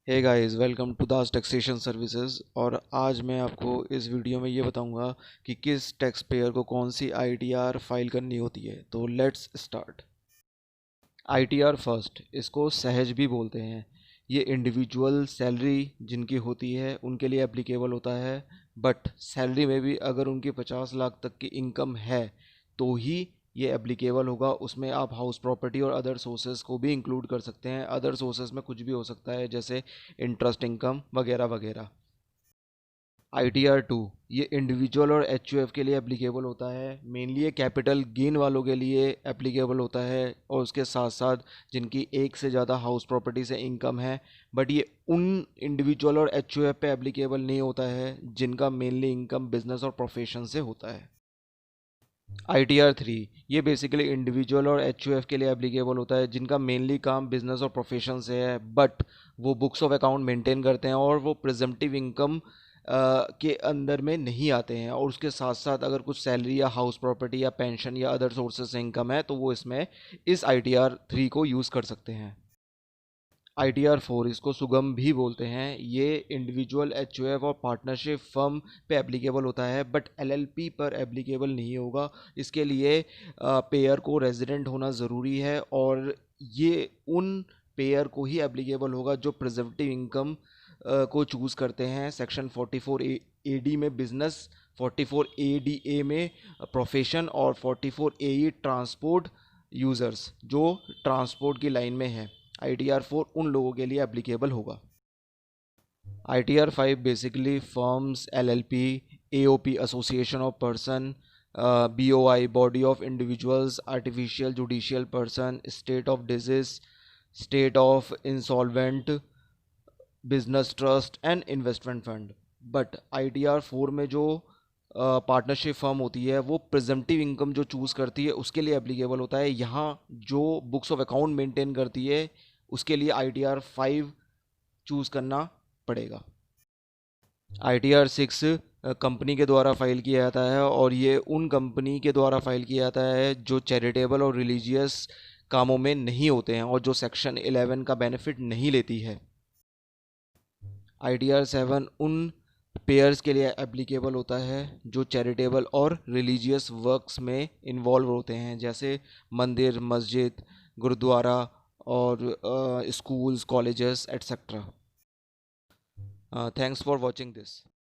Hey guys, welcome to Das taxation services. और आज मैं आपको इस वीडियो में ये बताऊंगा कि किस टैक्स पेयर को कौन सी आईटीआर फाइल करनी होती है। तो लेट्स स्टार्ट। आईटीआर फर्स्ट, इसको सहज भी बोलते हैं। ये इंडिविजुअल सैलरी जिनकी होती है उनके लिए एप्लीकेबल होता है। बट सैलरी में भी अगर उनकी 50 लाख तक की इनकम है तो ही ये एप्लीकेबल होगा। उसमें आप हाउस प्रॉपर्टी और अदर सोर्सेज को भी इंक्लूड कर सकते हैं। अदर सोर्सेज में कुछ भी हो सकता है, जैसे इंटरेस्ट इनकम वगैरह वगैरह। ITR 2 ये इंडिविजुअल और HUF के लिए एप्लीकेबल होता है। मेनली ये कैपिटल गेन वालों के लिए एप्लीकेबल होता है, और उसके साथ साथ जिनकी एक से ज़्यादा हाउस प्रॉपर्टी से इनकम है। बट ये उन इंडिविजुअल और HUF पे एप्लीकेबल नहीं होता है जिनका मेनली इनकम बिजनेस और प्रोफेशन से होता है। ITR 3 ये बेसिकली इंडिविजुअल और HUF के लिए एप्लीकेबल होता है जिनका मेनली काम बिजनेस और प्रोफेशन से है, बट वो बुक्स ऑफ अकाउंट मेंटेन करते हैं और वो प्रिजम्पटिव इनकम के अंदर में नहीं आते हैं। और उसके साथ साथ अगर कुछ सैलरी या हाउस प्रॉपर्टी या पेंशन या अदर सोर्सेज से इनकम है तो वो इसमें इस ITR 3 को यूज़ कर सकते हैं। ITR 4 इसको सुगम भी बोलते हैं। ये इंडिविजुअल HUF और पार्टनरशिप फर्म पे एप्लीकेबल होता है, बट LLP पर एप्लीकेबल नहीं होगा। इसके लिए पेयर को रेजिडेंट होना ज़रूरी है, और ये उन पेयर को ही एप्लीकेबल होगा जो प्रिजर्वेटिव इनकम को चूज़ करते हैं। सेक्शन 44 AD में बिजनेस, 44 ADA में प्रोफेशन, और 44 AE ट्रांसपोर्ट यूज़र्स जो ट्रांसपोर्ट की लाइन में है। ITR 4 उन लोगों के लिए एप्लीकेबल होगा। ITR 5 basically firms, LLP, AOP association of person, BOI body of individuals, artificial judicial person, state of disease, state of insolvent, business trust and investment fund. But ITR 4 में जो partnership firm होती है वो presumptive income जो choose करती है उसके लिए एप्लीकेबल होता है। यहाँ जो बुक्स ऑफ अकाउंट मेंटेन करती है उसके लिए ITR 5 चूज़ करना पड़ेगा। ITR 6 कंपनी के द्वारा फाइल किया जाता है, और ये उन कंपनी के द्वारा फाइल किया जाता है जो चैरिटेबल और रिलीजियस कामों में नहीं होते हैं और जो सेक्शन 11 का बेनिफिट नहीं लेती है। ITR 7 उन पेयर्स के लिए एप्लीकेबल होता है जो चैरिटेबल और रिलीजियस वर्क्स में इन्वॉल्व होते हैं, जैसे मंदिर, मस्जिद, गुरुद्वारा और schools, colleges etcetera. Thanks for watching this.